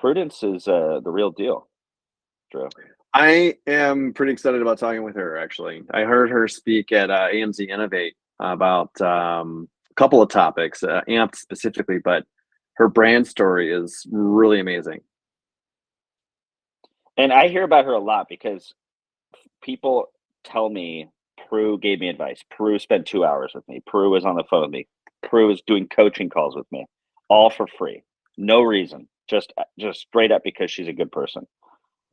Prudence is the real deal, Drew. I am pretty excited about talking with her, actually. I heard her speak at AMZ Innovate about a couple of topics, AMP specifically, but her brand story is really amazing. And I hear about her a lot because people tell me Prue gave me advice. Prue spent 2 hours with me. Prue was on the phone with me. Prue was doing coaching calls with me, all for free. No reason, just straight up because she's a good person.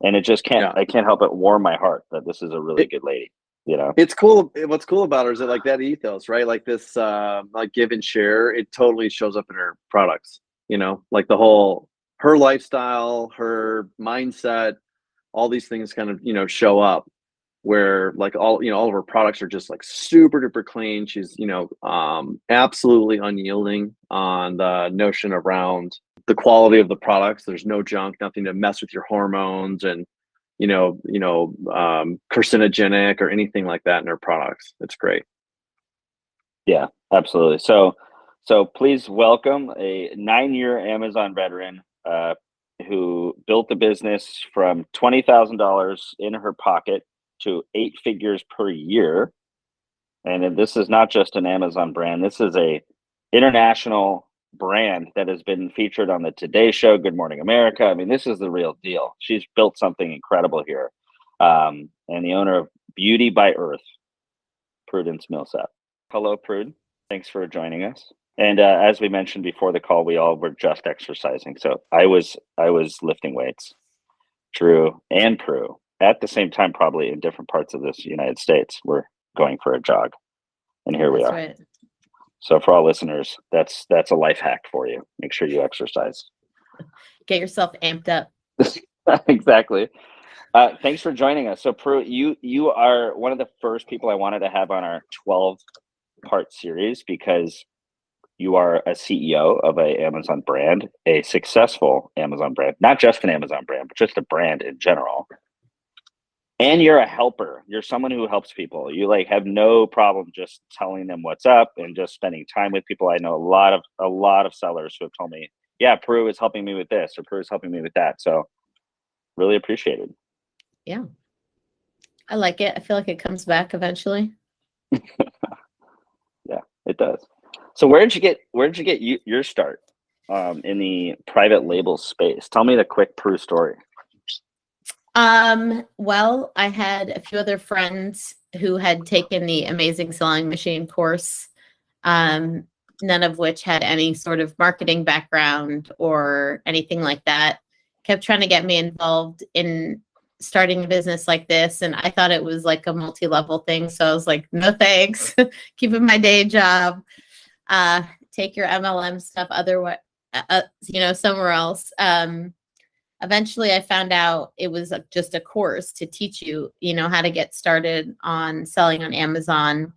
And it just can't, I can't help but warm my heart that this is a really good lady, you know? It's cool. What's cool about her is that like that ethos, right? Like this, like give and share, it totally shows up in her products, you know, like her lifestyle, her mindset, all these things kind of, show up where like all of her products are just like super duper clean. She's, absolutely unyielding on the notion around the quality of the products. There's no junk, nothing to mess with your hormones and, carcinogenic or anything like that in her products. It's great. Yeah, absolutely. So please welcome a 9-year Amazon veteran, who built the business from $20,000 in her pocket to 8 figures per year. And this is not just an Amazon brand. This is a international brand that has been featured on the Today Show, Good Morning America. I mean, this is the real deal. She's built something incredible here. And the owner of Beauty by Earth, Prudence Millsap. Hello, Prude. Thanks for joining us. And as we mentioned before the call, we all were just exercising. So I was lifting weights, Drew and Prue, at the same time, probably in different parts of this United States. We're going for a jog, and here we are. Right. So for all listeners, that's a life hack for you. Make sure you exercise. Get yourself amped up. Exactly. Thanks for joining us. So Prue, you are one of the first people I wanted to have on our 12-part series because you are a CEO of an Amazon brand, a successful Amazon brand, not just an Amazon brand, but just a brand in general. And you're a helper. You're someone who helps people. You like have no problem just telling them what's up and just spending time with people. I know a lot of sellers who have told me, yeah, Prue is helping me with this or Prue is helping me with that. So really appreciated. Yeah. I like it. I feel like it comes back eventually. Yeah, it does. So where did you get your start in the private label space? Tell me the quick Prue story. Well, I had a few other friends who had taken the Amazing Selling Machine course, none of which had any sort of marketing background or anything like that. Kept trying to get me involved in starting a business like this, and I thought it was like a multi-level thing. So I was like, no thanks, keeping my day job. Take your MLM stuff somewhere else. Eventually I found out it was just a course to teach you, how to get started on selling on Amazon.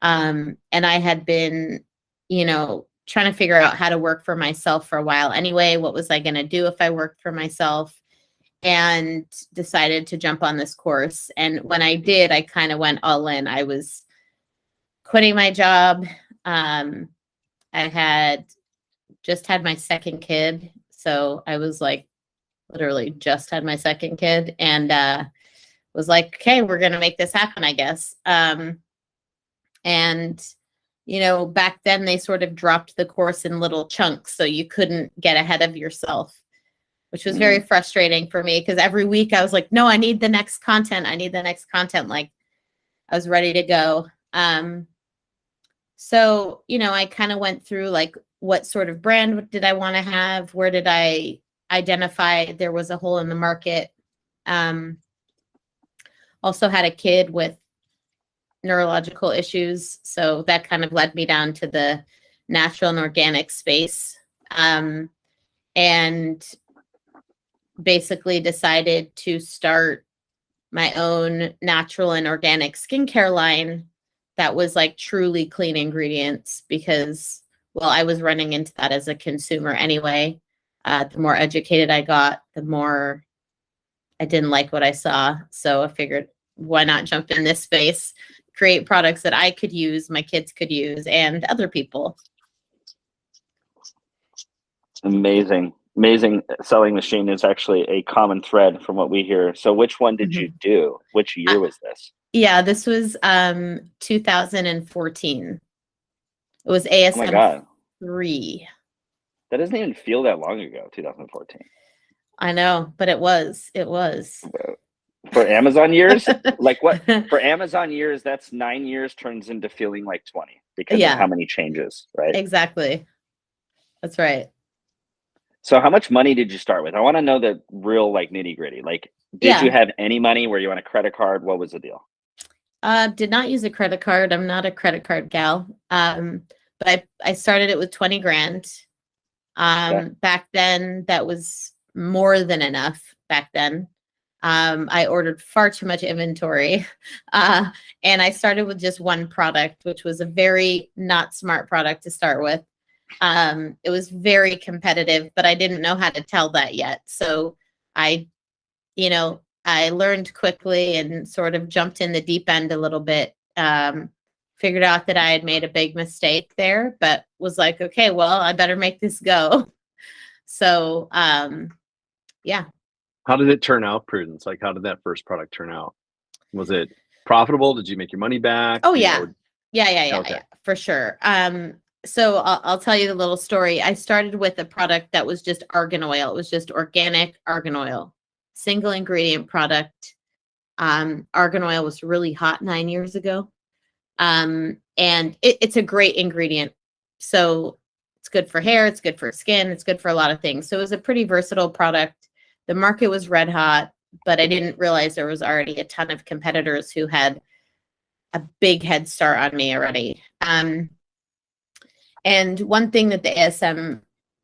And I had been, trying to figure out how to work for myself for a while anyway. What was I going to do if I worked for myself? And decided to jump on this course. And when I did, I kind of went all in. I was quitting my job. I had just had my second kid. So I was like, literally just had my second kid and was like, okay, we're going to make this happen, I guess. And, back then they sort of dropped the course in little chunks so you couldn't get ahead of yourself, which was very frustrating for me because every week I was like, no, I need the next content. Like I was ready to go. So, I kind of went through like, what sort of brand did I want to have? Where did I identify there was a hole in the market? Also had a kid with neurological issues. So that kind of led me down to the natural and organic space. And basically decided to start my own natural and organic skincare line that was like truly clean ingredients because, well, I was running into that as a consumer anyway. The more educated I got, the more I didn't like what I saw. So I figured, why not jump in this space, create products that I could use, my kids could use, and other people. Amazing. amazing sewing machine is actually a common thread from what we hear. So which one did you do? Which year was this? Yeah, this was 2014. It was Oh my ASM God. 3. That doesn't even feel that long ago, 2014. I know, but it was. For Amazon years? Like what? For Amazon years, that's 9 years turns into feeling like 20 because of how many changes, right? Exactly. That's right. So how much money did you start with? I want to know the real like nitty gritty. Like, did you have any money? Were you on a credit card? What was the deal? Did not use a credit card. I'm not a credit card gal. But I started it with 20 grand. Back then, that was more than enough back then. I ordered far too much inventory. And I started with just one product, which was a very not smart product to start with. It was very competitive, but I didn't know how to tell that yet. So I learned quickly and sort of jumped in the deep end a little bit. Figured out that I had made a big mistake there, but was like, okay, well, I better make this go. So, yeah. How did it turn out, Prudence? Like, how did that first product turn out? Was it profitable? Did you make your money back? Oh, yeah. Yeah, Okay. for sure. So I'll tell you the little story. I started with a product that was just argan oil. It was just organic argan oil, single ingredient product. Argan oil was really hot 9 years ago. And it's a great ingredient. So it's good for hair, it's good for skin, it's good for a lot of things. So it was a pretty versatile product. The market was red hot, but I didn't realize there was already a ton of competitors who had a big head start on me already. And one thing that the ASM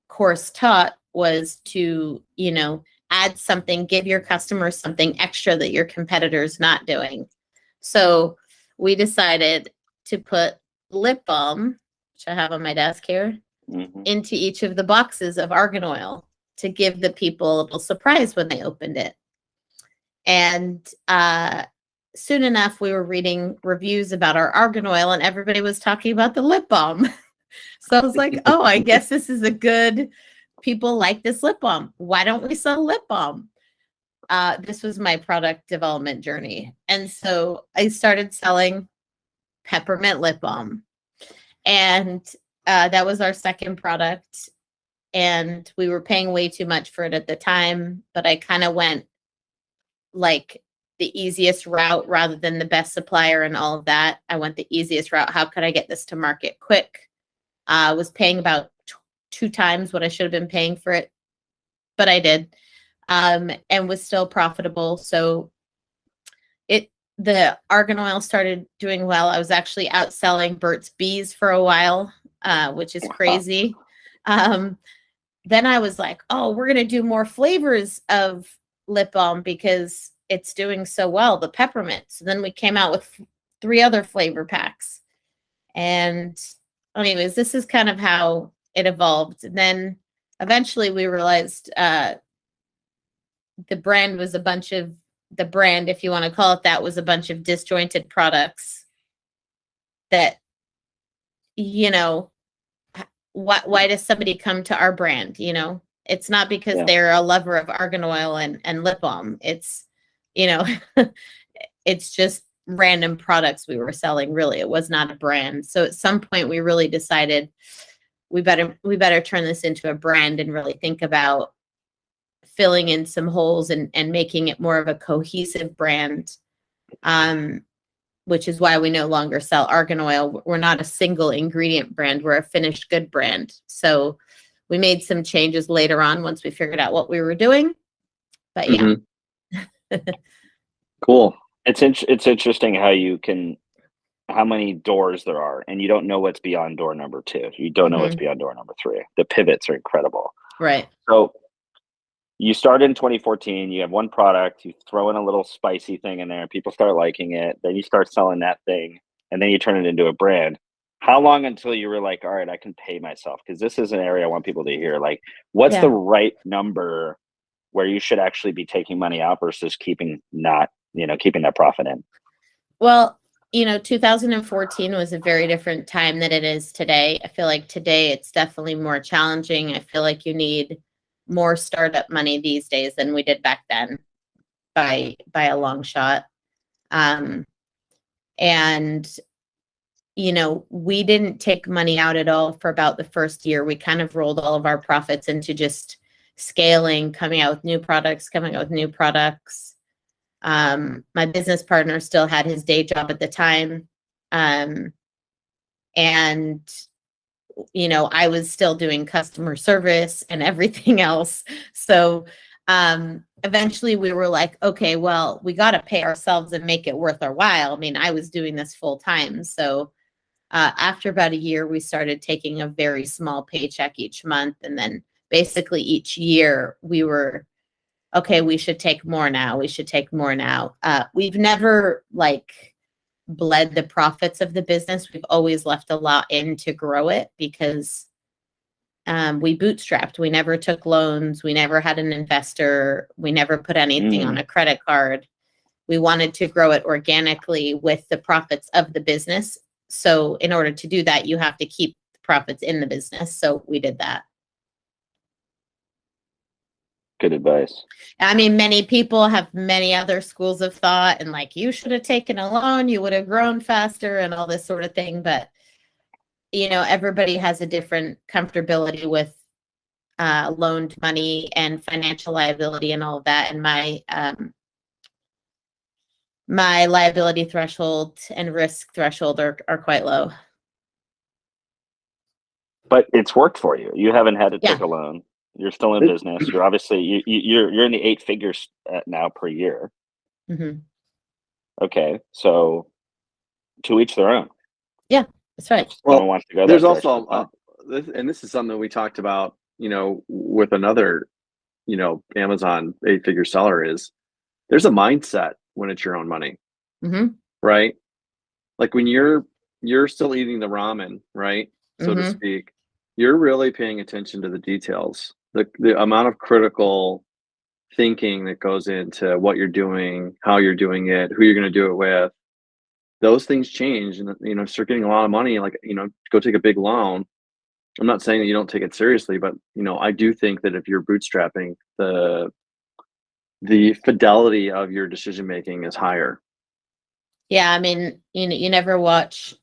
course taught was to, add something, give your customers something extra that your competitor's not doing. So we decided to put lip balm, which I have on my desk here, into each of the boxes of argan oil to give the people a little surprise when they opened it. And soon enough, we were reading reviews about our argan oil and everybody was talking about the lip balm. So I was like, oh, I guess this is a good, people like this lip balm. Why don't we sell lip balm? This was my product development journey. And so I started selling peppermint lip balm. And that was our second product. And we were paying way too much for it at the time. But I kind of went like the easiest route rather than the best supplier and all of that. I went the easiest route. How could I get this to market quick? I was paying about 2 times what I should have been paying for it. But I did. And was still profitable. So the argan oil started doing well. I was actually outselling Burt's Bees for a while, which is crazy. Then I was like, oh, we're going to do more flavors of lip balm because it's doing so well, the peppermint. So then we came out with 3 other flavor packs. And anyways, this is kind of how it evolved. And then eventually we realized the brand, if you want to call it that, was a bunch of disjointed products that, why does somebody come to our brand? It's not because they're a lover of argan oil and lip balm. It's, it's just random products we were selling. Really, it was not a brand. So at some point we really decided we better turn this into a brand and really think about filling in some holes and making it more of a cohesive brand, which is why we no longer sell argan oil. We're not a single ingredient brand. We're a finished good brand. So we made some changes later on once we figured out what we were doing. But yeah. Cool. It's interesting how many doors there are, and you don't know what's beyond door number 2. You don't know what's beyond door number 3. The pivots are incredible. Right. So you started in 2014, you have one product, you throw in a little spicy thing in there, people start liking it, then you start selling that thing, and then you turn it into a brand. How long until you were like, all right, I can pay myself? Because this is an area I want people to hear. Like, what's the right number where you should actually be taking money out versus keeping that profit in? Well, 2014 was a very different time than it is today. I feel like today it's definitely more challenging. I feel like you need more startup money these days than we did back then by a long shot. And we didn't take money out at all for about the first year. We kind of rolled all of our profits into just scaling, coming out with new products. My business partner still had his day job at the time. And I was still doing customer service and everything else. So eventually we were like, okay, well, we got to pay ourselves and make it worth our while. I mean, I was doing this full time. So after about a year, we started taking a very small paycheck each month. And then basically each year we were, okay, we should take more now. We've never bled the profits of the business. We've always left a lot in to grow it because we bootstrapped. We never took loans. We never had an investor. We never put anything on a credit card. We wanted to grow it organically with the profits of the business. So in order to do that, you have to keep the profits in the business. So we did that. Good advice. I mean, many people have many other schools of thought and you should have taken a loan, you would have grown faster and all this sort of thing. But, everybody has a different comfortability with loaned money and financial liability and all of that. And my liability threshold and risk threshold are quite low. But it's worked for you. You haven't had to take a loan. You're still in business. You're obviously you're in the 8 figures now per year. Mm-hmm. Okay, so to each their own. Yeah, that's right. Well, wants to go there's also this is something we talked about, with another, Amazon 8-figure seller is there's a mindset when it's your own money, right? Like when you're still eating the ramen, right, so to speak, you're really paying attention to the details, the amount of critical thinking that goes into what you're doing, how you're doing it, who you're going to do it with. Those things change, and start getting a lot of money. Go take a big loan. I'm not saying that you don't take it seriously, but I do think that if you're bootstrapping, the fidelity of your decision making is higher. Yeah, I mean, you never watch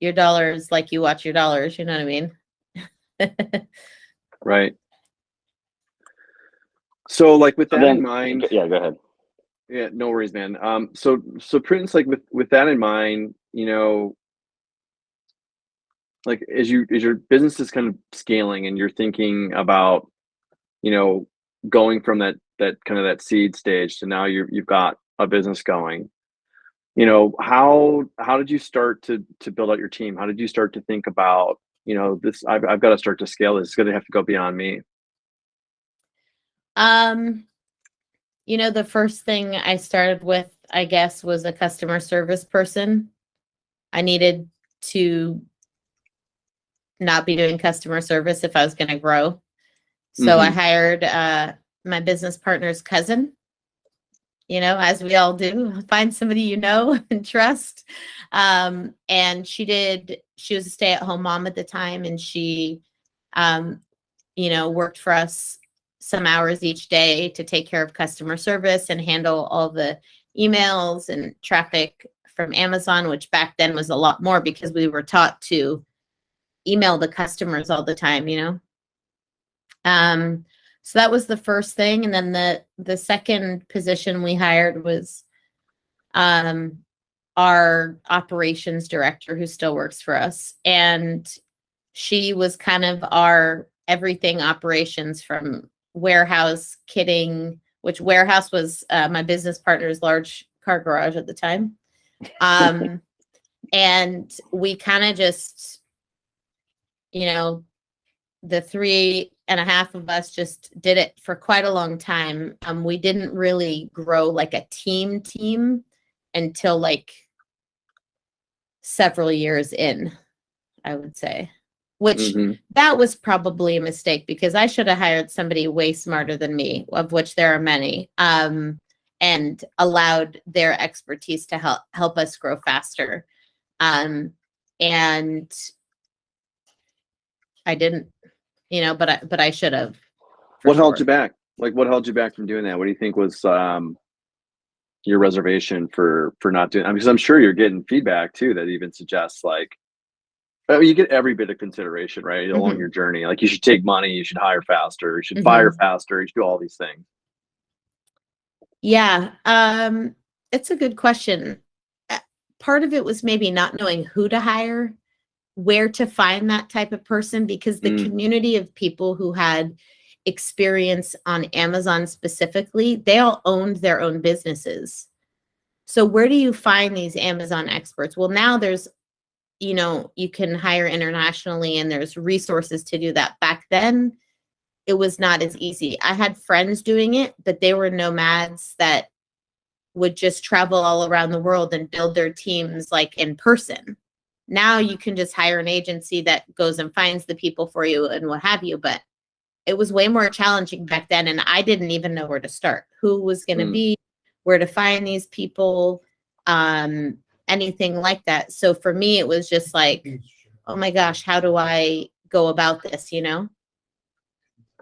your dollars like you watch your dollars. You know what I mean? Right. So, with that in mind, go ahead. Yeah, no worries, man. So Prudence, with that in mind, as your business is kind of scaling and you're thinking about, going from that kind of that seed stage to now you've got a business going, how did you start to build out your team? How did you start to think about, this, I've got to start to scale this. It's going to have to go beyond me. The first thing I started with, I guess, was a customer service person. I needed to not be doing customer service if I was going to grow. So I hired my business partner's cousin, as we all do, find somebody and trust. And she was a stay-at-home mom at the time, and she, worked for us some hours each day to take care of customer service and handle all the emails and traffic from Amazon, which back then was a lot more because we were taught to email the customers all the time, So that was the first thing. And then the second position we hired was our operations director, who still works for us. And she was kind of our everything operations, from warehouse, kitting, which warehouse was my business partner's large car garage at the time. And we kind of just, the 3.5 of us just did it for quite a long time. We didn't really grow like a team until several years in, I would say. Which that was probably a mistake, because I should have hired somebody way smarter than me, of which there are many, and allowed their expertise to help us grow faster. And I didn't, but I should have. What held you back? Like, what held you back from doing that? What do you think was your reservation for not doing? Because I'm sure you're getting feedback too that even suggests like, you get every bit of consideration, right, along your journey. Like, you should take money, you should hire faster, you should fire faster, you should do all these things. Yeah, it's a good question. Part of it was maybe not knowing who to hire, where to find that type of person, because the community of people who had experience on Amazon specifically, they all owned their own businesses. So where do you find these Amazon experts? Well, now there's, you can hire internationally and there's resources to do that. Back then, it was not as easy. I had friends doing it, but they were nomads that would just travel all around the world and build their teams like in person. Now you can just hire an agency that goes and finds the people for you and what have you. But it was way more challenging back then. And I didn't even know where to start, who was going to be, where to find these people, anything like that. So for me, it was just like, oh my gosh, how do I go about this,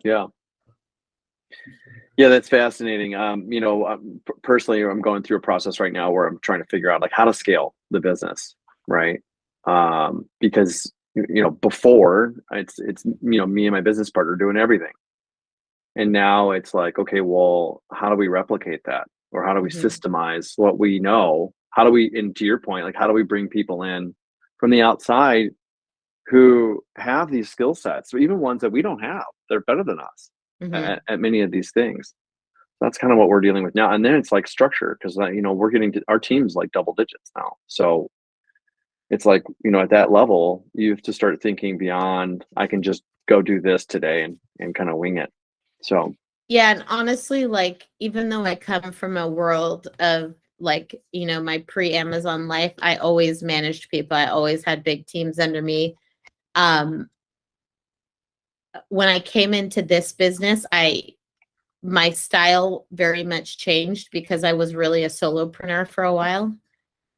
Yeah. Yeah, that's fascinating. Personally, I'm going through a process right now where I'm trying to figure out like how to scale the business, right? Because before it's me and my business partner doing everything, and now it's like, okay, well, how do we replicate that, or how do we systemize what we know? How do we, and to your point, like how do we bring people in from the outside who have these skill sets, or even ones that we don't have? They're better than us at many of these things. That's kind of what we're dealing with now. And then it's like structure, because we're getting to, our team's like double digits now. So it's like, at that level, you have to start thinking beyond, I can just go do this today and kind of wing it. So yeah, and honestly, like, even though I come from a world of like, my pre-Amazon life, I always managed people. I always had big teams under me. When I came into this business, my style very much changed because I was really a solopreneur for a while.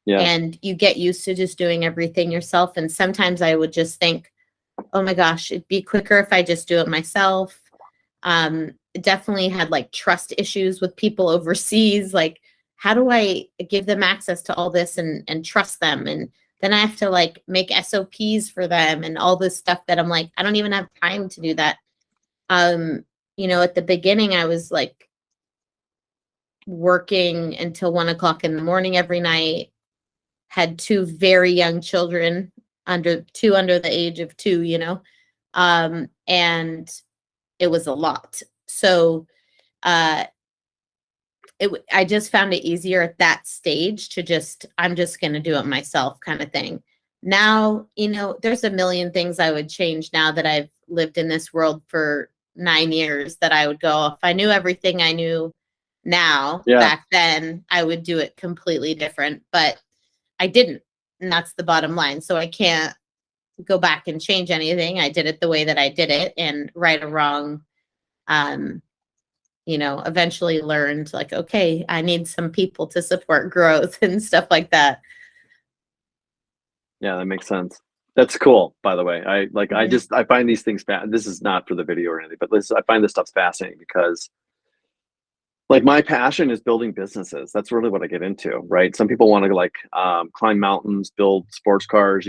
Yeah. And you get used to just doing everything yourself. And sometimes I would just think, oh my gosh, it'd be quicker if I just do it myself. Definitely had like trust issues with people overseas. Like, how do I give them access to all this and trust them? And then I have to like make SOPs for them and all this stuff that I'm like, I don't even have time to do that. At the beginning, I was like working until 1 o'clock in the morning every night, had 2 very young children under the age of 2, and it was a lot. So, I just found it easier at that stage to I'm just going to do it myself kind of thing. Now, there's a million things I would change now that I've lived in this world for 9 years, that I would go, if I knew everything I knew now, back then, I would do it completely different, but I didn't. And that's the bottom line. So I can't go back and change anything. I did it the way that I did it, and right or wrong, eventually learned like, okay, I need some people to support growth and stuff like that. Yeah, that makes sense. That's cool, by the way. I find these things this is not for the video or anything, but I find this stuff fascinating because like my passion is building businesses. That's really what I get into, right? Some people want to like climb mountains, build sports cars,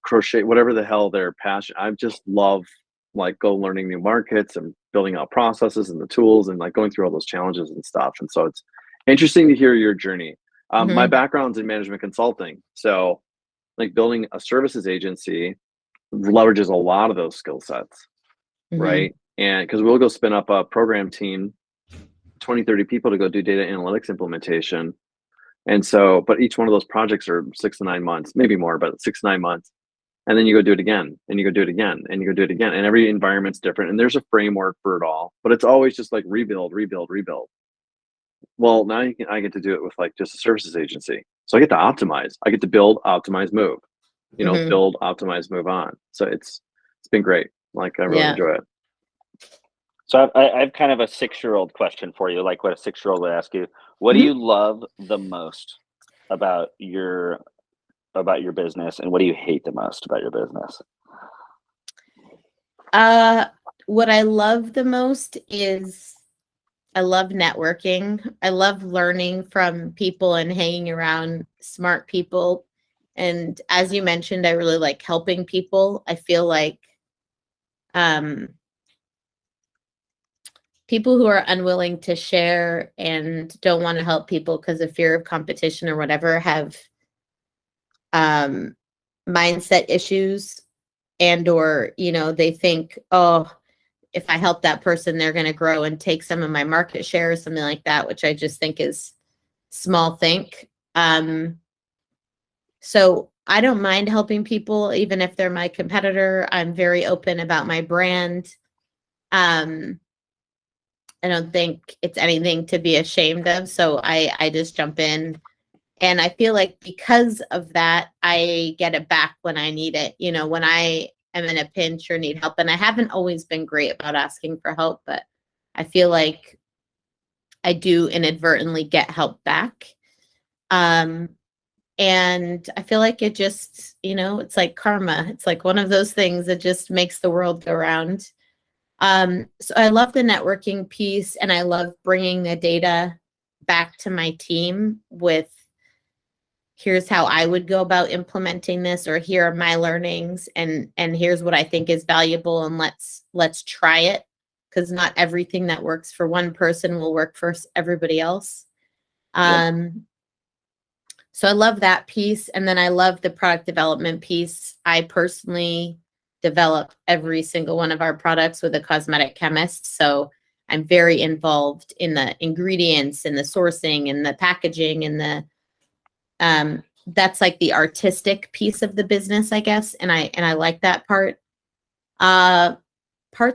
crochet, whatever the hell their passion. I just love like learning new markets and building out processes and the tools and like going through all those challenges and stuff. And so it's interesting to hear your journey. My background's in management consulting. So like building a services agency leverages a lot of those skill sets, right? And because we'll go spin up a program team, 20, 30 people to go do data analytics implementation. And so, but each one of those projects are 6 to 9 months, maybe more, but 6 to 9 months. And then you go do it again, and you go do it again, and you go do it again. And every environment's different. And there's a framework for it all, but it's always just like rebuild, rebuild, rebuild. Well, now I get to do it with like just a services agency. So I get to optimize. I get to build, optimize, move, build, optimize, move on. So it's been great. Like I really enjoy it. So I have kind of a 6-year-old question for you, like what a 6-year-old would ask you. What do you love the most about your business, and what do you hate the most about your business? what I love the most is I love networking. I love learning from people and hanging around smart people. And as you mentioned, I really like helping people. I feel like people who are unwilling to share and don't want to help people because of fear of competition or whatever have mindset issues, and or they think, oh, if I help that person, they're going to grow and take some of my market share or something like that, which I just think is small think. So I don't mind helping people, even if they're my competitor. I'm very open about my brand. I don't think it's anything to be ashamed of. So I just jump in. And I feel like because of that, I get it back when I need it. When I am in a pinch or need help. And I haven't always been great about asking for help, but I feel like I do inadvertently get help back. And I feel like it just, it's like karma. It's like one of those things that just makes the world go round. So I love the networking piece, and I love bringing the data back to my team with, here's how I would go about implementing this, or here are my learnings, and here's what I think is valuable, and let's try it, because not everything that works for one person will work for everybody else. So I love that piece. And then I love the product development piece. I personally develop every single one of our products with a cosmetic chemist. So I'm very involved in the ingredients and the sourcing and the packaging and the, that's like the artistic piece of the business, I guess. And I like that part. Part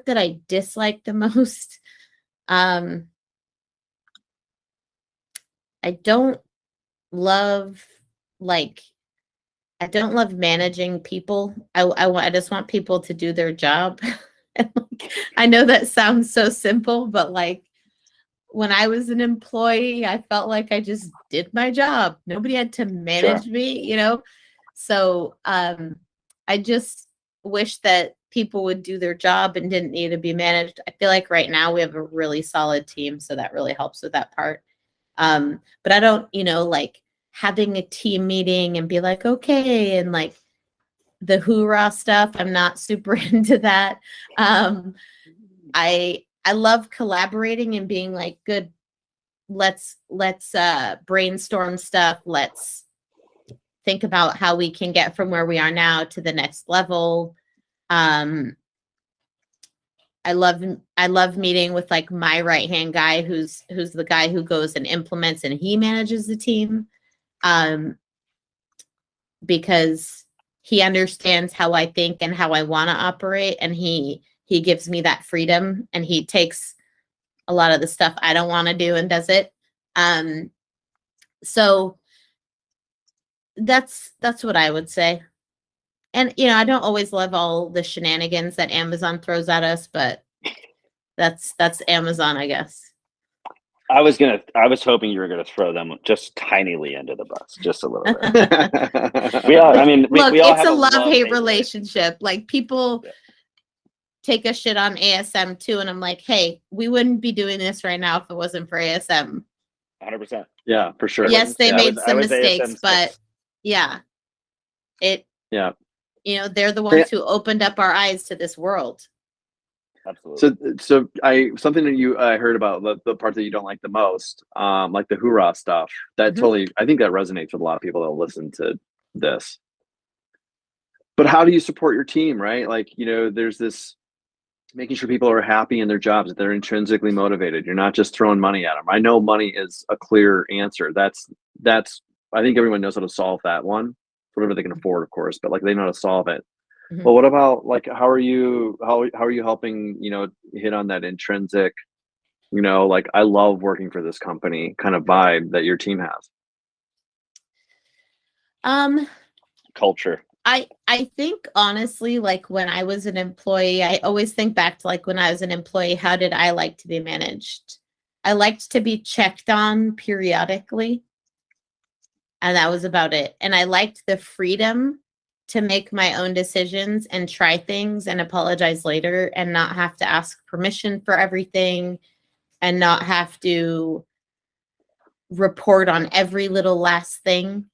that I dislike the most, I don't love I don't love managing people. I just want people to do their job. I know that sounds so simple, but like when I was an employee, I felt like I just did my job. Nobody had to manage me, So I just wish that people would do their job and didn't need to be managed. I feel like right now we have a really solid team, so that really helps with that part. But I don't, like having a team meeting and be like, okay, and like the hoorah stuff, I'm not super into that. I love collaborating and being like, good, let's brainstorm stuff. Let's think about how we can get from where we are now to the next level. I love meeting with like my right-hand guy, who's the guy who goes and implements, and he manages the team. Because he understands how I think and how I want to operate, and he gives me that freedom, and he takes a lot of the stuff I don't want to do and does it. So that's what I would say. And I don't always love all the shenanigans that Amazon throws at us, but that's Amazon, I guess. I was hoping you were gonna throw them just tinily under the bus, just a little bit. Look, we all it's have a love-hate relationship. relationship. Like people take a shit on ASM too, and I'm like, hey, we wouldn't be doing this right now if it wasn't for ASM. 100%. Yeah, for sure. Yes, they made some I was mistakes, ASM but yeah, they're the ones who opened up our eyes to this world. Absolutely. So something that I heard about the part that you don't like the most, like the hoorah stuff. That totally, I think that resonates with a lot of people that listen to this. But how do you support your team, right? Like, there's this making sure people are happy in their jobs, that they're intrinsically motivated. You're not just throwing money at them. I know money is a clear answer. That's I think everyone knows how to solve that one, whatever they can afford, of course, but like they know how to solve it. Well, what about like how are you helping, hit on that intrinsic, like I love working for this company kind of vibe that your team has? Culture. I think honestly, like when I was an employee, I always think back to like when I was an employee, how did I like to be managed? I liked to be checked on periodically, and that was about it. And I liked the freedom to make my own decisions and try things and apologize later and not have to ask permission for everything and not have to report on every little last thing.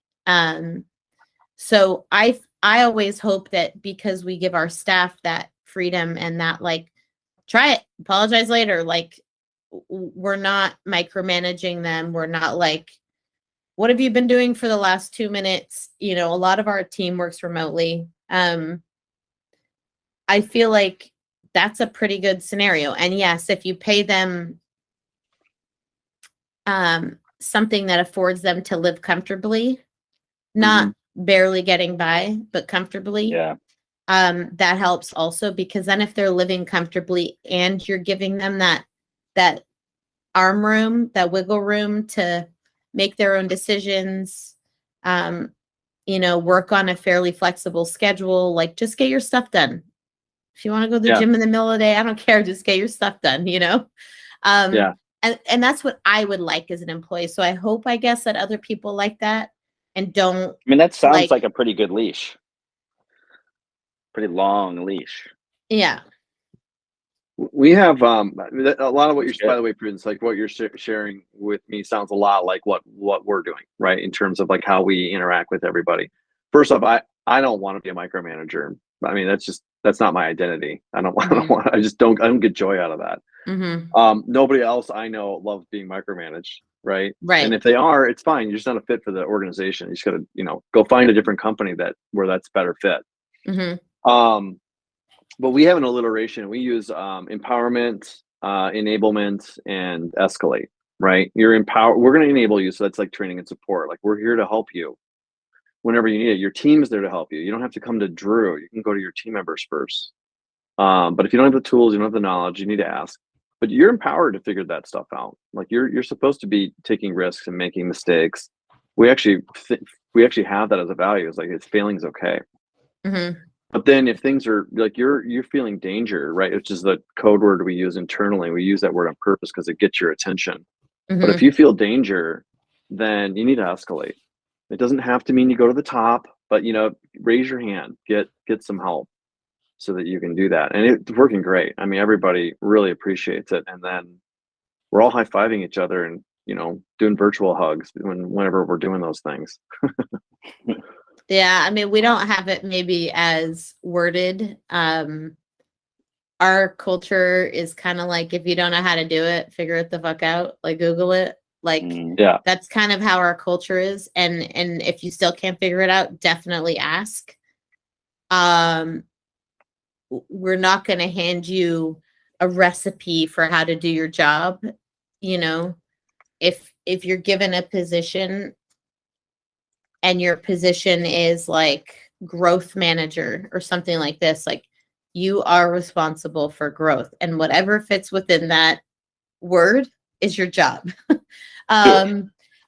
So I always hope that because we give our staff that freedom and that, like, try it, apologize later, like, we're not micromanaging them. We're not like, what have you been doing for the last 2 minutes? You know, a lot of our team works remotely. I feel like that's a pretty good scenario. And yes, if you pay them something that affords them to live comfortably, not barely getting by, but comfortably. Yeah. That helps also, because then if they're living comfortably and you're giving them that arm room, that wiggle room to make their own decisions, you know, work on a fairly flexible schedule, like just get your stuff done. If you want to go to the gym in the middle of the day, I don't care, just get your stuff done, you know? And that's what I would like as an employee. So I hope, I guess, that other people like that and don't. I mean, that sounds like a pretty good leash. Pretty long leash. Yeah. We have a lot of what you're, by the way, Prudence, like what you're sharing with me sounds a lot like what we're doing, right? In terms of like how we interact with everybody. First off, I don't want to be a micromanager. I mean, that's not my identity. I don't get joy out of that. Nobody else I know loves being micromanaged, right? And if they are, it's fine. You're just not a fit for the organization. You just gotta, you know, go find a different company where that's better fit. But we have an alliteration. We use empowerment, enablement, and escalate, right? You're empowered. We're going to enable you. So that's like training and support. Like, we're here to help you whenever you need it. Your team is there to help you. You don't have to come to Drew. You can go to your team members first. But if you don't have the tools, you don't have the knowledge, you need to ask. But you're empowered to figure that stuff out. Like, you're supposed to be taking risks and making mistakes. We actually have that as a value. It's like, failing is okay. But then if things are like you're feeling danger, right? Which is the code word we use internally. We use that word on purpose because it gets your attention. But if you feel danger, then you need to escalate. It doesn't have to mean you go to the top, but, you know, raise your hand, get some help so that you can do that. And it's working great. I mean, everybody really appreciates it. And then we're all high-fiving each other and, you know, doing virtual hugs whenever we're doing those things. Yeah, I mean, we don't have it maybe as worded. Our culture is kind of like, if you don't know how to do it, figure it the fuck out. Like, Google it. Like, that's kind of how our culture is. And if you still can't figure it out, definitely ask. We're not going to hand you a recipe for how to do your job. You know, if you're given a position and your position is like growth manager or something like this, like, you are responsible for growth, and whatever fits within that word is your job.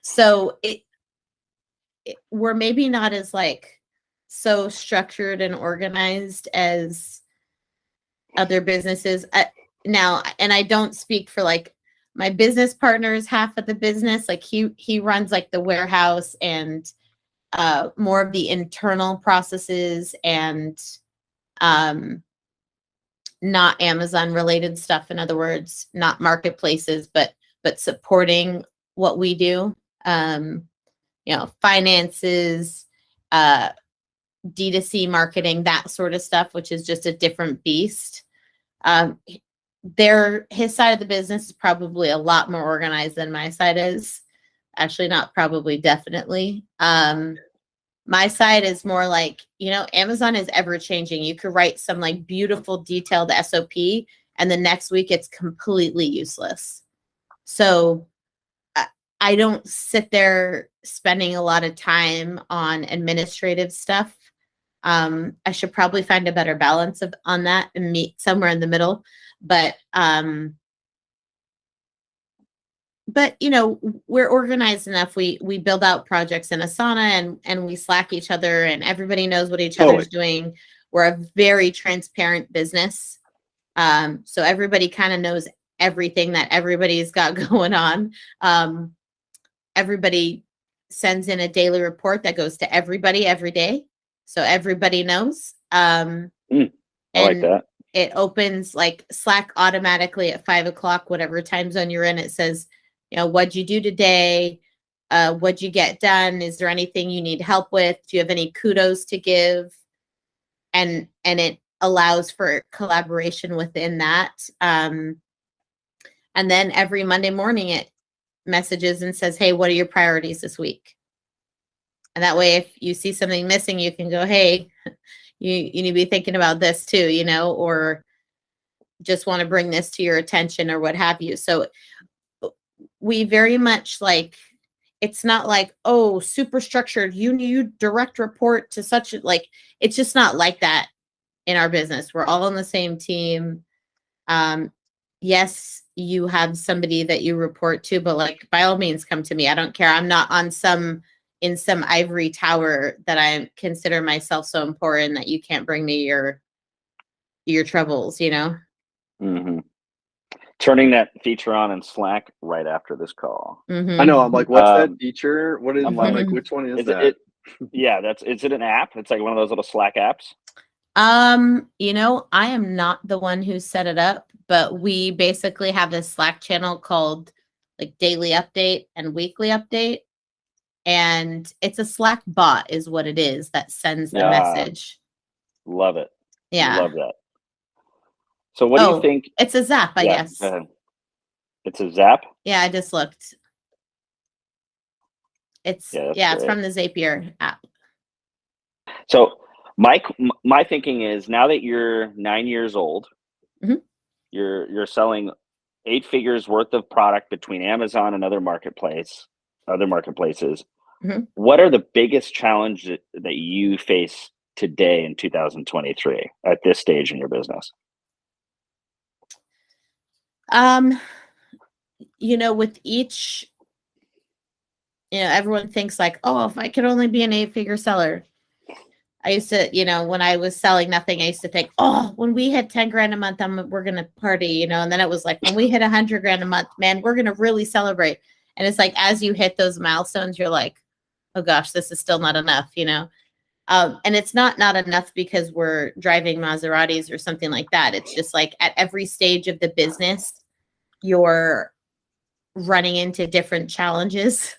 So we're maybe not as like so structured and organized as other businesses now. And I don't speak for like my business partner's half of the business. Like, he runs like the warehouse and more of the internal processes and not Amazon related stuff. In other words, not marketplaces, but supporting what we do. You know, finances, D2C marketing, that sort of stuff, which is just a different beast. His side of the business is probably a lot more organized than my side is. Actually, not probably, definitely. My side is more like, you know, Amazon is ever changing. You could write some like beautiful detailed SOP and the next week it's completely useless. So I don't sit there spending a lot of time on administrative stuff. I should probably find a better balance on that and meet somewhere in the middle. But you know, we're organized enough. We build out projects in Asana and we Slack each other, and everybody knows what each other's doing. We're a very transparent business. So everybody kind of knows everything that everybody's got going on. Everybody sends in a daily report that goes to everybody every day. so everybody knows. I like And that. it opens like Slack automatically at 5 o'clock, whatever time zone you're in. It says, what'd you do today? What'd you get done? Is there anything you need help with? Do you have any kudos to give? And it allows for collaboration within that. And then every Monday morning it messages and says, hey, what are your priorities this week? And that way, if you see something missing, you can go, hey, you need to be thinking about this too, or just want to bring this to your attention or what have you. So we very much like, it's not like, oh, super structured, you direct report to such like, it's just not like that in our business. We're all on the same team. Yes, you have somebody that you report to, but like, by all means, come to me. I don't care. I'm not on in some ivory tower that I consider myself so important that you can't bring me your troubles, Mm-hmm. Turning that feature on in Slack right after this call. Mm-hmm. I know. I'm like, what's that feature? What is? I'm I'm like, which one is that? Is it an app? It's like one of those little Slack apps. I am not the one who set it up, but we basically have this Slack channel called like daily update and weekly update. And it's a Slack bot is what it is that sends the message. Love it. Yeah. Love that. So what do you think? It's a Zap, I guess. Go ahead. It's a Zap? Yeah, I just looked. It's it's from the Zapier app. So my thinking is, now that you're 9 years old, mm-hmm. you're selling 8 figures worth of product between Amazon and other marketplaces. Mm-hmm. What are the biggest challenges that you face today in 2023 at this stage in your business? With each, everyone thinks like, oh, if I could only be an 8-figure seller. I used to, when I was selling nothing, I used to think, oh, when we hit 10 grand a month, we're going to party, and then it was like, when we hit 100 grand a month, man, we're going to really celebrate. And it's like, as you hit those milestones, you're like, oh gosh, this is still not enough, and it's not enough because we're driving Maseratis or something like that. It's just like at every stage of the business, you're running into different challenges,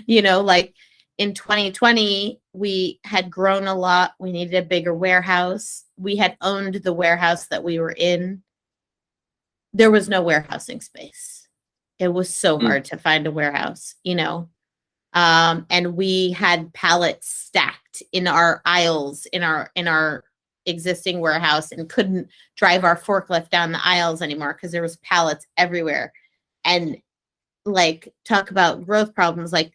like in 2020, we had grown a lot. We needed a bigger warehouse. We had owned the warehouse that we were in. There was no warehousing space. It was so hard to find a warehouse, and we had pallets stacked in our aisles in our existing warehouse and couldn't drive our forklift down the aisles anymore because there was pallets everywhere. And like, talk about growth problems, like,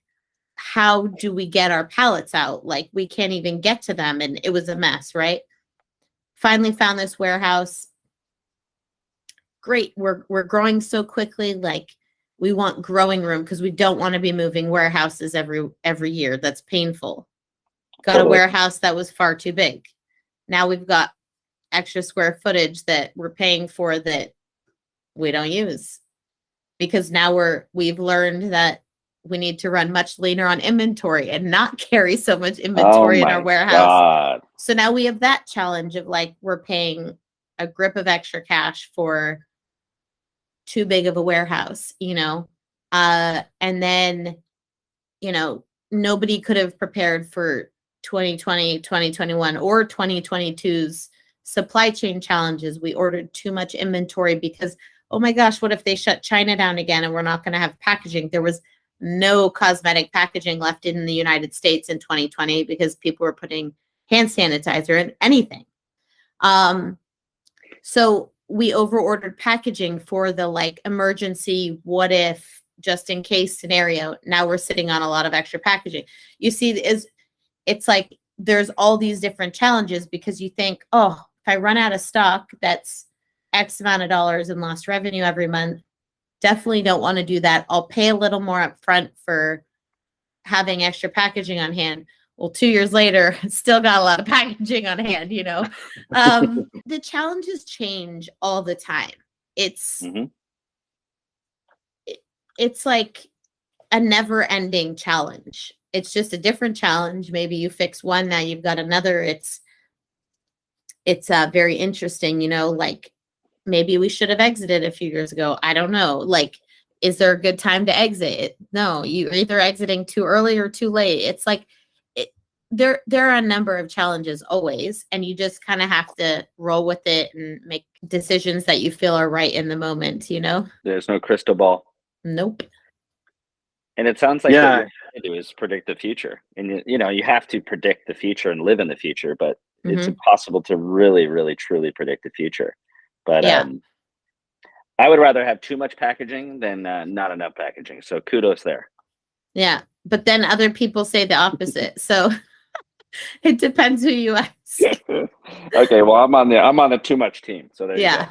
how do we get our pallets out? Like, we can't even get to them. And it was a mess, right? Finally found this warehouse. Great. We're growing so quickly. Like, we want growing room because we don't want to be moving warehouses every year. That's painful. Got a warehouse that was far too big. Now we've got extra square footage that we're paying for that we don't use, because now we've learned that we need to run much leaner on inventory and not carry so much inventory in our warehouse. God. So now we have that challenge of like, we're paying a grip of extra cash for too big of a warehouse, and then, nobody could have prepared for 2020, 2021 or 2022's supply chain challenges. We ordered too much inventory because, oh my gosh, what if they shut China down again and we're not going to have packaging? There was no cosmetic packaging left in the United States in 2020 because people were putting hand sanitizer in anything. So we overordered packaging for the like emergency, what if, just in case scenario. Now we're sitting on a lot of extra packaging. You see, it's like there's all these different challenges because you think, oh, if I run out of stock, that's X amount of dollars in lost revenue every month. Definitely don't want to do that. I'll pay a little more up front for having extra packaging on hand. Well, 2 years later, still got a lot of packaging on hand, The challenges change all the time. It's it's like a never-ending challenge. it's just a different challenge. Maybe you fix one, now you've got another. It's very interesting, you know, like maybe we should have exited a few years ago. I don't know. Like, is there a good time to exit? No, you're either exiting too early or too late. It's like there are a number of challenges always, and you just kind of have to roll with it and make decisions that you feel are right in the moment, you know? There's no crystal ball. Nope. And it sounds like what Yeah. you're trying to do is predict the future. And you know, you have to predict the future and live in the future, but it's impossible to really, really, truly predict the future. But Yeah. I would rather have too much packaging than not enough packaging. So kudos there. Yeah. But then other people say the opposite. So it depends who you ask. Okay, well, I'm on the too much team. So there you go.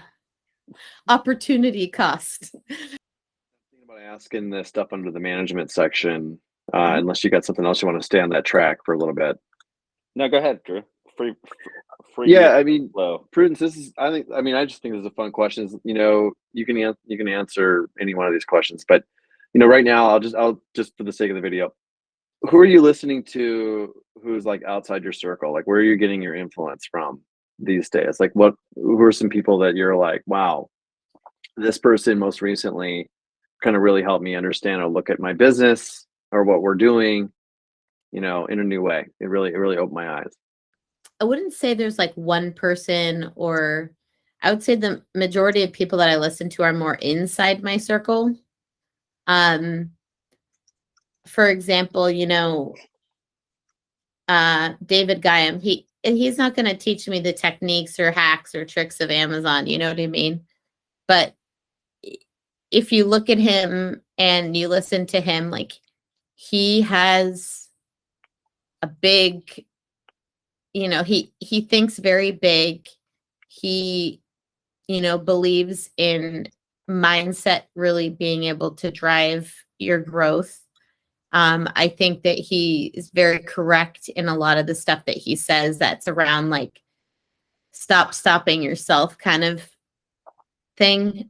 Opportunity cost. Thinking about asking this stuff under the management section, unless you got something else you want to stay on that track for a little bit. No, go ahead, Drew. Free. Yeah, I mean, flow. Prudence, this is, I just think this is a fun question. You know, you can answer any one of these questions, but you know, right now, I'll just for the sake of the video, who are you listening to who's like outside your circle? Like, where are you getting your influence from these days? Like, who are some people that you're like, wow, this person most recently kind of really helped me understand or look at my business or what we're doing, you know, in a new way. It really opened my eyes. I wouldn't say there's like one person, or I would say the majority of people that I listen to are more inside my circle. For example, you know, David Guyam, he's not going to teach me the techniques or hacks or tricks of Amazon, you know what I mean? But if you look at him and you listen to him, like he has a big, you know, he thinks very big. He, you know, believes in mindset really being able to drive your growth. I think that he is very correct in a lot of the stuff that he says that's around like stopping yourself kind of thing.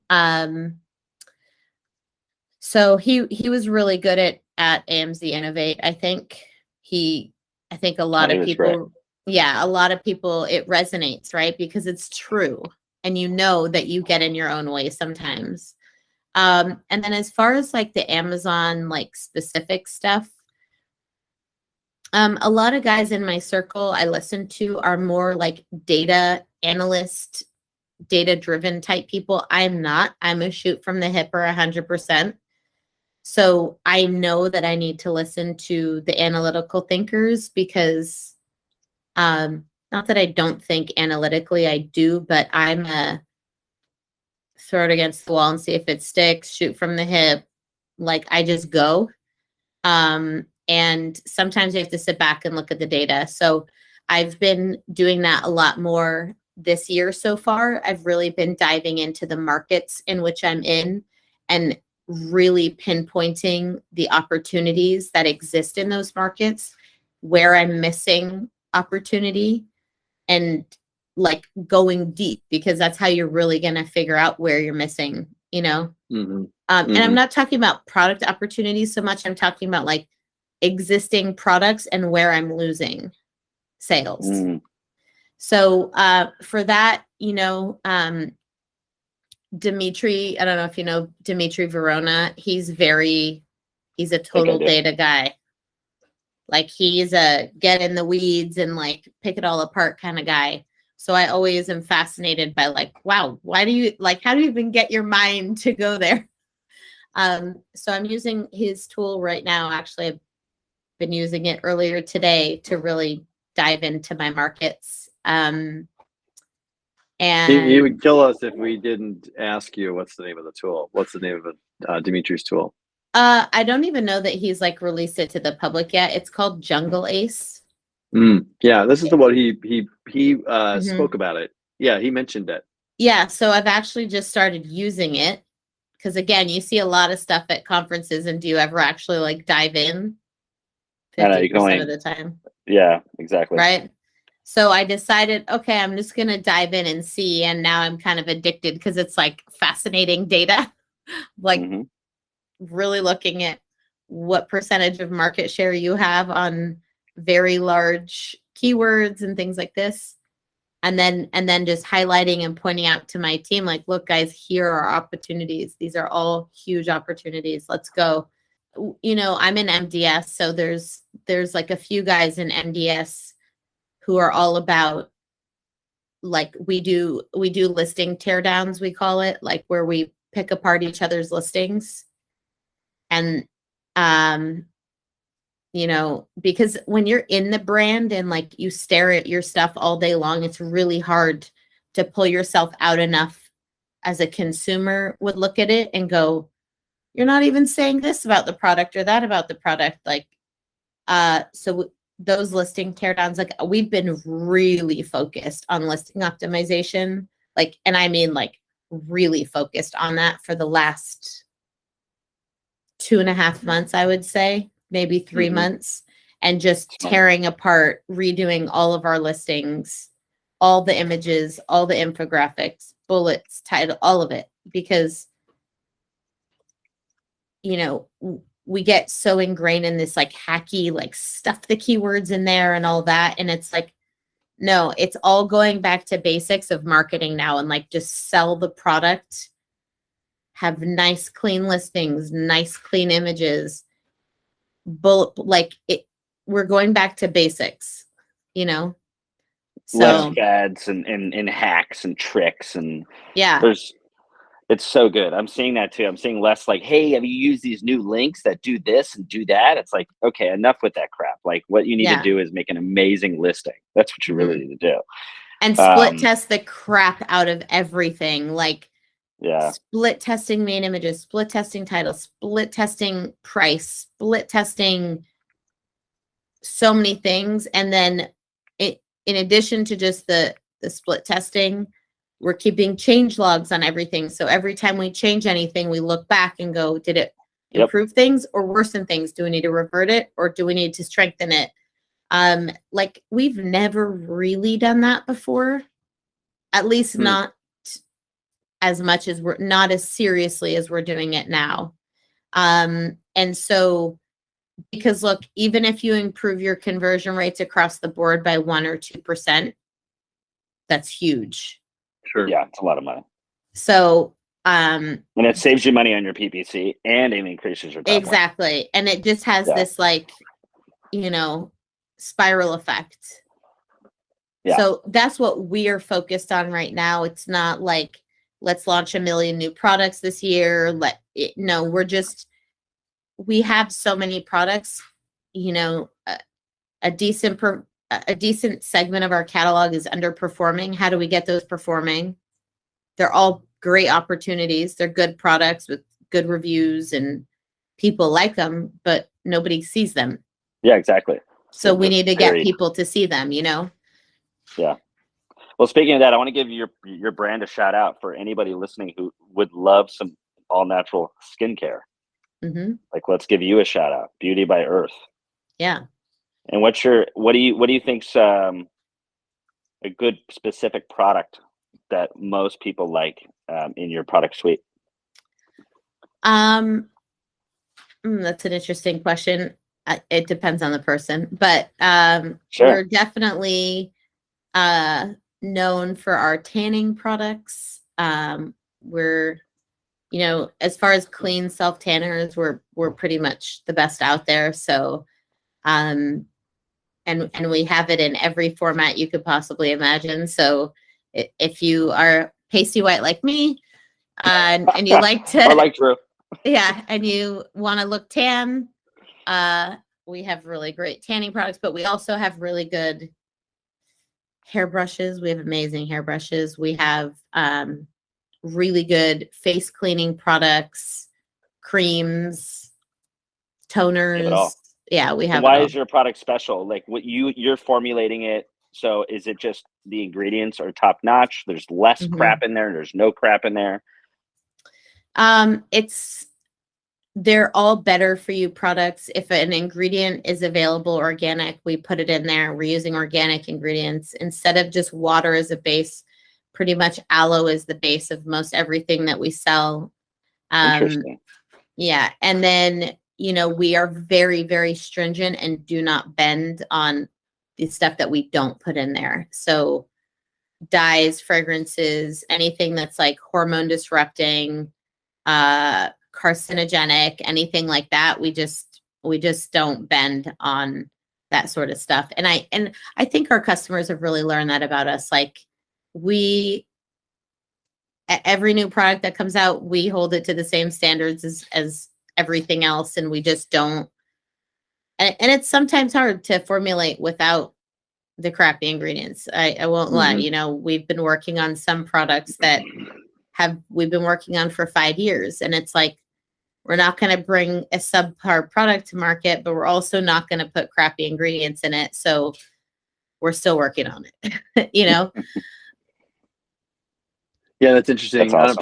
So he was really good at AMZ Innovate. I think a lot of people, a lot of people, it resonates, right? Because it's true. And you know that you get in your own way sometimes. And then as far as like the Amazon, like specific stuff, a lot of guys in my circle I listen to are more like data analyst, data driven type people. I'm not. I'm a shoot from the hipper 100%. So I know that I need to listen to the analytical thinkers because, not that I don't think analytically, I do, but I'm a throw it against the wall and see if it sticks, shoot from the hip. Like I just go. And sometimes you have to sit back and look at the data. So I've been doing that a lot more this year so far. I've really been diving into the markets in which I'm in and really pinpointing the opportunities that exist in those markets, where I'm missing opportunity, and like going deep, because that's how you're really going to figure out where you're missing, you know? And I'm not talking about product opportunities so much. I'm talking about like existing products and where I'm losing sales. So for that, you know, Dimitri, I don't know if you know Dimitri Verona. He's a total data guy. Like he's a get in the weeds and like pick it all apart kind of guy. So I always am fascinated by like, wow, how do you even get your mind to go there? So I'm using his tool right now. Actually, I've been using it earlier today to really dive into my markets. And he would kill us if we didn't ask you what's the name of the tool. What's the name of Dimitri's tool? I don't even know that he's like released it to the public yet. It's called Jungle Ace. Yeah, this is the one he spoke about it. Yeah, he mentioned it. Yeah, so I've actually just started using it because again, you see a lot of stuff at conferences, and do you ever actually like dive in? 50% of the time. Yeah, exactly. Right. So I decided, okay, I'm just going to dive in and see. And now I'm kind of addicted because it's like fascinating data, like really looking at what percentage of market share you have on very large keywords and things like this. And then just highlighting and pointing out to my team, like, look, guys, here are opportunities. These are all huge opportunities. Let's go. You know, I'm in MDS, so there's like a few guys in MDS who are all about, like, we do listing teardowns, we call it, like where we pick apart each other's listings. And you know, because when you're in the brand and like you stare at your stuff all day long, it's really hard to pull yourself out enough as a consumer would look at it and go, you're not even saying this about the product or that about the product. Like, so those listing teardowns, like, we've been really focused on listing optimization, like, and I mean like really focused on that for the last 2.5 months, I would say, maybe 3 months, and just tearing apart, redoing all of our listings, all the images, all the infographics, bullets, title, all of it, because, you know, we get so ingrained in this like hacky, like stuff the keywords in there and all that. And it's like, no, it's all going back to basics of marketing now, and like just sell the product, have nice, clean listings, nice, clean images, like it, we're going back to basics, you know. So less fads and hacks and tricks, and yeah, it's so good. I'm seeing that too. I'm seeing less like, hey, have you used these new links that do this and do that? It's like, okay, enough with that crap. Like, what you need to do is make an amazing listing. That's what you really need to do. And split test the crap out of everything. Like, split testing main images, split testing titles, split testing price, split testing so many things. And then in addition to just the split testing, we're keeping change logs on everything. So every time we change anything, we look back and go, did it improve things or worsen things? Do we need to revert it or do we need to strengthen it? Like, we've never really done that before, at least not as much as we're not as seriously as we're doing it now. And so, because look, even if you improve your conversion rates across the board by 1 or 2%, that's huge. Sure. Yeah, it's a lot of money. So, and it saves you money on your PPC and it increases your top exactly line. And it just has this, like, you know, spiral effect. Yeah. So that's what we are focused on right now. It's not like, let's launch 1 million new products this year. No, we have so many products, you know, a decent segment of our catalog is underperforming. How do we get those performing? They're all great opportunities. They're good products with good reviews and people like them, but nobody sees them. Yeah, exactly. So we need to get people to see them, you know? Yeah. Well, speaking of that, I want to give your brand a shout out for anybody listening who would love some all natural skincare. Like, let's give you a shout out, Beauty by Earth. Yeah. And what do you think's a good specific product that most people like in your product suite? That's an interesting question. It depends on the person, but we're definitely known for our tanning products. We're, you know, as far as clean self tanners, we're pretty much the best out there. So, and we have it in every format you could possibly imagine. So if you are pasty white like me, and you like to, I like Drew. Yeah, and you want to look tan, we have really great tanning products, but we also have really good hairbrushes. We have amazing hairbrushes. We have really good face cleaning products, creams, toners. Yeah, we have. And why is your product special? Like, what you're formulating it, so is it just the ingredients are top notch? There's less crap in there. There's no crap in there. They're all better for you products. If an ingredient is available organic, we put it in there. We're using organic ingredients instead of just water as a base. Pretty much aloe is the base of most everything that we sell. Interesting. Yeah. And then, you know, we are very, very stringent and do not bend on the stuff that we don't put in there. So dyes, fragrances, anything that's like hormone disrupting, carcinogenic, anything like that, we just don't bend on that sort of stuff. And I think our customers have really learned that about us. Like, every new product that comes out, we hold it to the same standards as everything else, and we just don't. And it's sometimes hard to formulate without the crappy ingredients. I won't lie. You know, we've been working on some products that we've been working on for 5 years, and it's like, we're not going to bring a subpar product to market, but we're also not going to put crappy ingredients in it. So we're still working on it, you know? Yeah, that's interesting. That's awesome.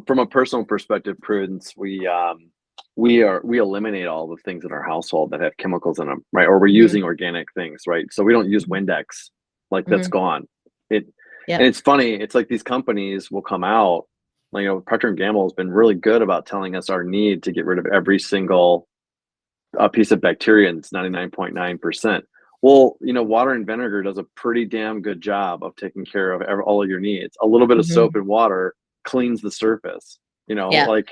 From a personal perspective, Prudence, we eliminate all the things in our household that have chemicals in them, right? Or we're using organic things, right? So we don't use Windex, like that's gone. And it's funny. It's like these companies will come out, like, you know, Procter & Gamble has been really good about telling us our need to get rid of every single piece of bacteria, and it's 99.9%. Well, you know, water and vinegar does a pretty damn good job of taking care of all of your needs. A little bit of soap and water cleans the surface, you know, like,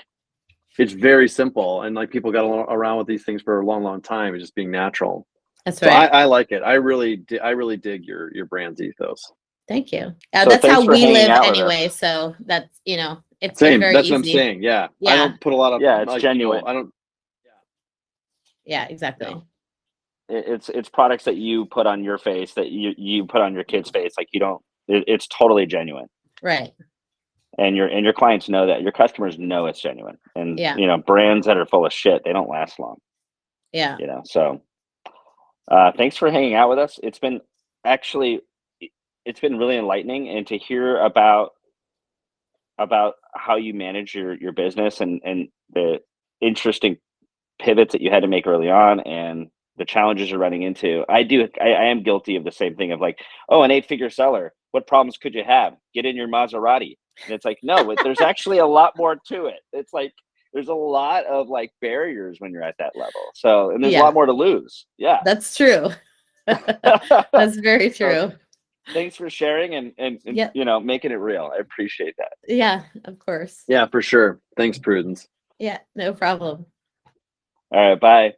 it's very simple. And like, people got around with these things for a long, long time, just being natural. That's right. So I like it. I really dig your brand's ethos. Thank you. So that's how we hanging live out with anyway. us. So that's, you know, it's Same. very That's easy. what I'm saying. Yeah. I don't put a lot of, it's like, genuine. people, I don't. Yeah, exactly. No. It's products that you put on your face, that you put on your kid's face. Like, you don't, it's totally genuine. Right. And your clients know that. Your customers know it's genuine. And, you know, brands that are full of shit, they don't last long. Yeah. You know, so thanks for hanging out with us. It's been really enlightening, and to hear about how you manage your business and the interesting pivots that you had to make early on, and the challenges you're running into. I am guilty of the same thing of like, oh, an 8-figure seller, what problems could you have? Get in your Maserati. And it's like, no, there's actually a lot more to it. It's like, there's a lot of like barriers when you're at that level. So, and there's a lot more to lose. Yeah. That's true. That's very true. So, thanks for sharing and you know, making it real. I appreciate that. Yeah, of course. Yeah, for sure. Thanks, Prudence. Yeah, no problem. All right, bye.